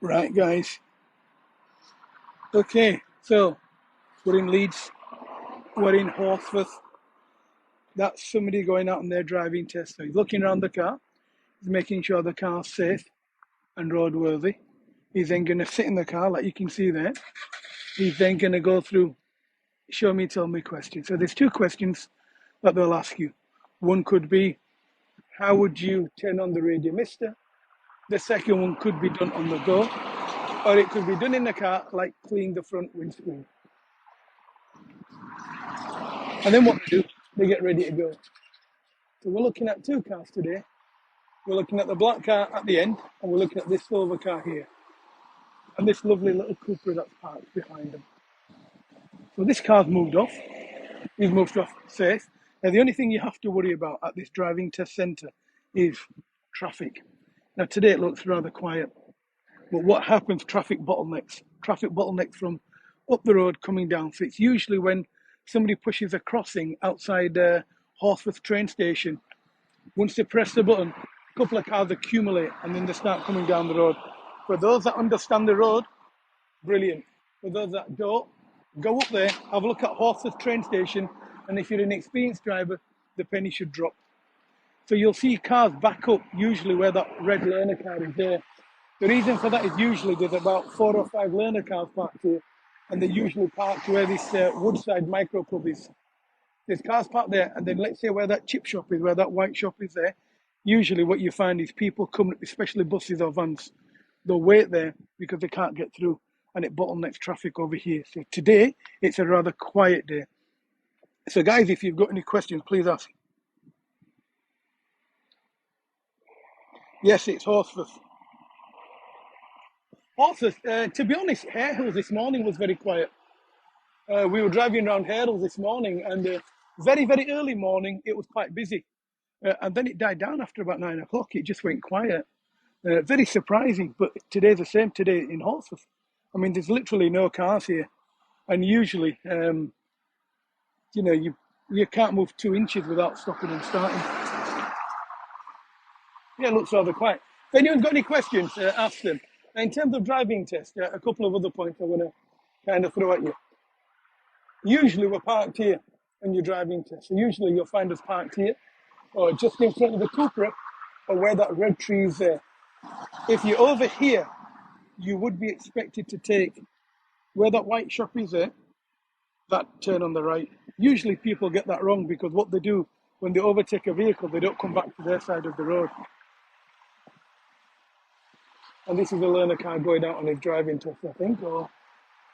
Right, guys. Okay, so we're in Leeds. We're in Horsforth. That's somebody going out on their driving test. So he's looking around the car. He's making sure the car's safe and roadworthy. He's then going to sit in the car, like you can see there. He's then going to go through show me, tell me questions. So there's two questions that they'll ask you. One could be, how would you turn on the radio mister? The second one could be done on the go, or it could be done in the car, like cleaning the front windscreen. And then what they do, they get ready to go. So we're looking at two cars today. We're looking at the black car at the end, and we're looking at this silver car here. And this lovely little Cupra that's parked behind them. So this car's moved off. He's moved off safe. Now the only thing you have to worry about at this driving test centre is traffic. Now today it looks rather quiet, but what happens, traffic bottlenecks from up the road coming down. So it's usually when somebody pushes a crossing outside Horsforth train station. Once they press the button, a couple of cars accumulate and then they start coming down the road. For those that understand the road, brilliant. For those that don't, go up there, have a look at Horsforth train station, and if you're an experienced driver, the penny should drop. So you'll see cars back up usually where that red learner car is there. The reason for that is usually there's about 4 or 5 learner cars parked here, and they're usually parked where this Woodside micro club is. There's cars parked there, and then let's say where that chip shop is, where that white shop is there, usually what you find is people coming, especially buses or vans, they'll wait there because they can't get through, and it bottlenecks traffic over here. So today, it's a rather quiet day. So guys, if you've got any questions, please ask. Yes, it's Horsforth. Horsforth, to be honest, Hare Hills this morning was very quiet. We were driving around Hare Hills this morning, and very, very early morning, it was quite busy. And then it died down after about 9 o'clock. It just went quiet. Very surprising, but today's the same today in Horsforth. I mean, there's literally no cars here. And usually, you can't move 2 inches without stopping and starting. Yeah, it looks rather quiet. If anyone's got any questions, ask them. Now, in terms of driving test, a couple of other points I want to kind of throw at you. Usually we're parked here when you're driving test. So usually you'll find us parked here, or just in front of the Cupra, or where that red tree is there. If you're over here, you would be expected to take where that white shop is there, that turn on the right. Usually people get that wrong because what they do when they overtake a vehicle, they don't come back to their side of the road. And this is a learner car going out on his driving test, I think, or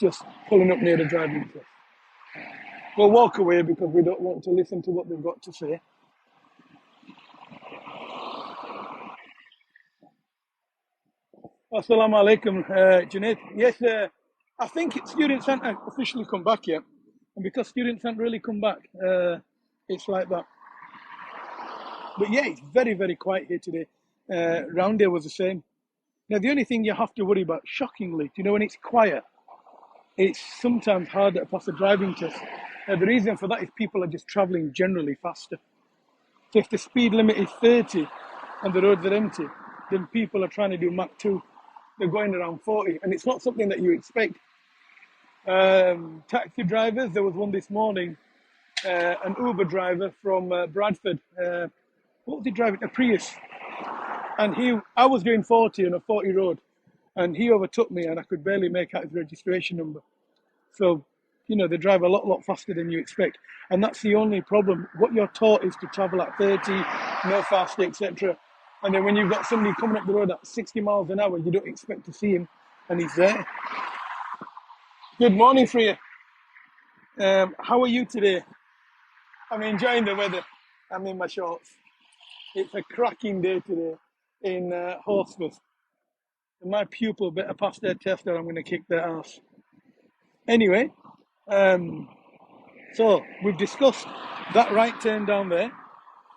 just pulling up near the driving test. We'll walk away because we don't want to listen to what they've got to say. Assalamu alaikum, Junaid. Yes, I think students haven't officially come back yet. And because students haven't really come back, it's like that. But yeah, it's very, very quiet here today. Round day was the same. Now, the only thing you have to worry about, shockingly, when it's quiet, it's sometimes harder to pass a driving test. The reason for that is people are just travelling generally faster. So if the speed limit is 30 and the roads are empty, then people are trying to do Mach 2. They're going around 40, and it's not something that you expect. Taxi drivers, there was one this morning, an Uber driver from Bradford. What was he driving? A Prius. And I was doing 40 on a 40 road, and he overtook me, and I could barely make out his registration number. So, they drive a lot faster than you expect. And that's the only problem. What you're taught is to travel at 30, no faster, etc. And then when you've got somebody coming up the road at 60 miles an hour, you don't expect to see him, and he's there. Good morning, Freya. How are you today? I'm enjoying the weather. I'm in my shorts. It's a cracking day today in Horsforth. And my pupil better pass their test or I'm going to kick their ass. Anyway, so we've discussed that right turn down there.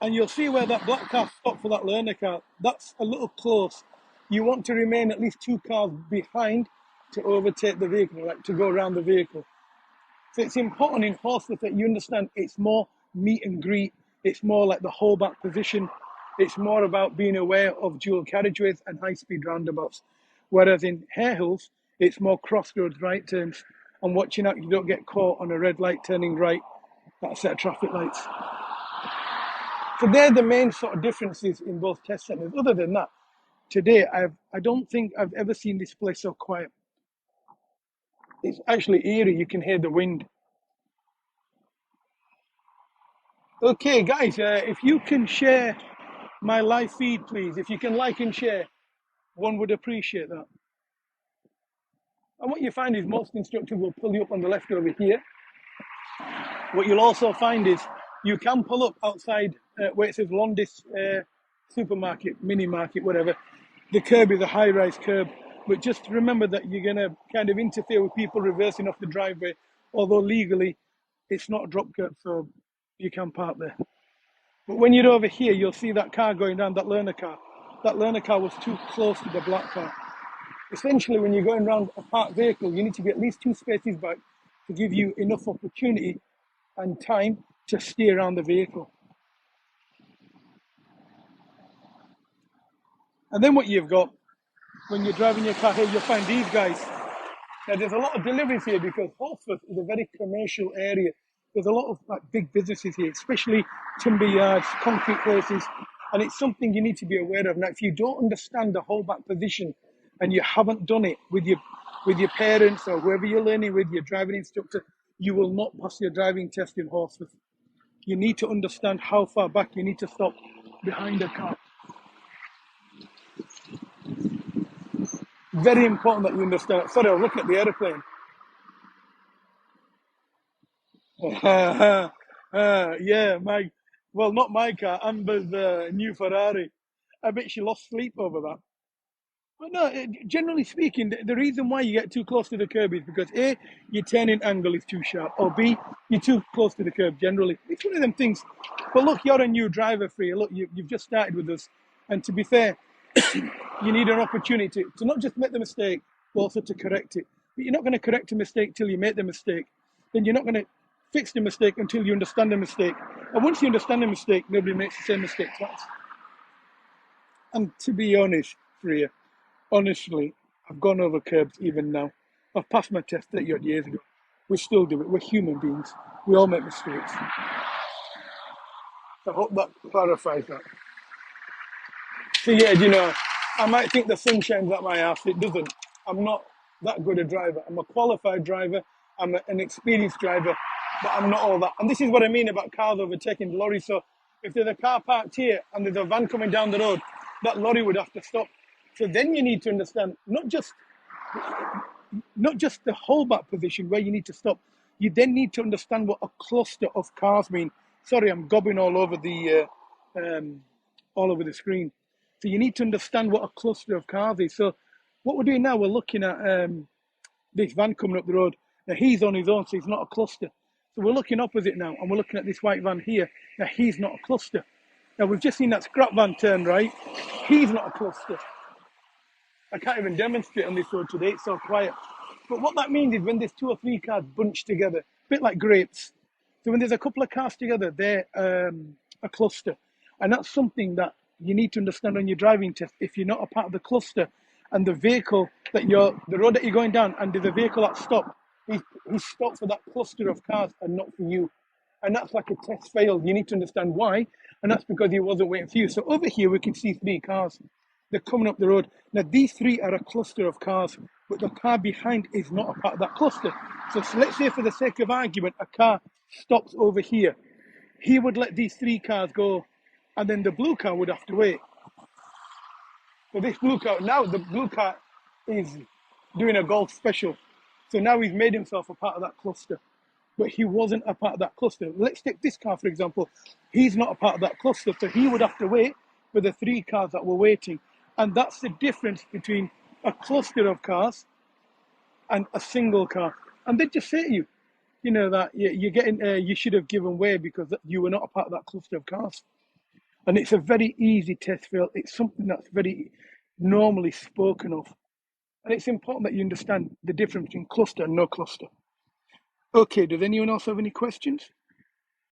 And you'll see where that black car stopped for that learner car. That's a little close. You want to remain at least 2 cars behind to overtake the vehicle, like to go around the vehicle. So it's important in Horsforth that you understand it's more meet and greet It's more like the whole back position. It's more about being aware of dual carriageways and high-speed roundabouts. Whereas in Hare Hills, it's more crossroads, right turns, and watching out you don't get caught on a red light turning right, that set of traffic lights. So they're the main sort of differences in both test centres. Other than that, today I don't think I've ever seen this place so quiet. It's actually eerie. You can hear the wind. Okay, guys, if you can share my live feed, please. If you can like and share, one would appreciate that. And what you find is most instructors will pull you up on the left over here. What you'll also find is you can pull up outside where it says Londis supermarket, mini market, whatever. The curb is a high-rise curb, but just remember that you're going to kind of interfere with people reversing off the driveway, although legally it's not a drop curb, so you can park there. But when you're over here, you'll see that car going down, that learner car. That learner car was too close to the black car. Essentially, when you're going around a parked vehicle, you need to be at least 2 spaces back to give you enough opportunity and time to steer around the vehicle. And then what you've got, when you're driving your car here, you'll find these guys. Now, there's a lot of deliveries here because Horsforth is a very commercial area. There's a lot of big businesses here, especially timber yards, concrete places, and it's something you need to be aware of. Now, if you don't understand the holdback position and you haven't done it with your parents or whoever you're learning with, your driving instructor, you will not pass your driving test in Horsforth. You need to understand how far back you need to stop behind a car. Very important that you understand. Sorry, I was looking at the aeroplane. Yeah, not my car, Amber's new Ferrari. I bet she lost sleep over that. But no, generally speaking, the reason why you get too close to the curb is because A, your turning angle is too sharp, or B, you're too close to the curb generally. It's one of them things. But look, you're a new driver, Freya. Look, you've just started with us. And to be fair, you need an opportunity to not just make the mistake, but also to correct it. But you're not going to correct a mistake till you make the mistake. Then you're not going to fix the mistake until you understand the mistake. And once you understand the mistake, nobody makes the same mistake twice. And to be honest, Freya, honestly, I've gone over curbs even now. I've passed my test 30 odd years ago. We still do it. We're human beings. We all make mistakes. I hope that clarifies that. So yeah, I might think the sun shines at my ass. It doesn't. I'm not that good a driver. I'm a qualified driver. I'm an experienced driver, but I'm not all that. And this is what I mean about cars overtaking lorries. So if there's a car parked here and there's a van coming down the road, that lorry would have to stop. So then you need to understand not just the holdback position where you need to stop. You then need to understand what a cluster of cars mean. Sorry, I'm gobbing all over the screen. So you need to understand what a cluster of cars is. So what we're doing now, we're looking at this van coming up the road. Now he's on his own, so he's not a cluster. So we're looking opposite now, and we're looking at this white van here. Now he's not a cluster. Now we've just seen that scrap van turn right. He's not a cluster. I can't even demonstrate on this road today, it's so quiet. But what that means is when there's 2 or 3 cars bunched together, a bit like grapes. So when there's a couple of cars together, they're a cluster. And that's something that you need to understand on your driving test. If you're not a part of the cluster and the vehicle the road that you're going down and there's a vehicle that stopped, he's stopped for that cluster of cars and not for you. And that's like a test failed. You need to understand why. And that's because he wasn't waiting for you. So over here, we can see 3 cars. They're coming up the road. Now, these 3 are a cluster of cars, but the car behind is not a part of that cluster. So let's say for the sake of argument, a car stops over here. He would let these 3 cars go, and then the blue car would have to wait. So this blue car, now the blue car is doing a golf special. So now he's made himself a part of that cluster. But he wasn't a part of that cluster. Let's take this car, for example. He's not a part of that cluster, so he would have to wait for the 3 cars that were waiting. And that's the difference between a cluster of cars and a single car. And they just say to you, that you're getting, you should have given way because you were not a part of that cluster of cars. And it's a very easy test fail. It's something that's very normally spoken of. And it's important that you understand the difference between cluster and no cluster. Okay, does anyone else have any questions?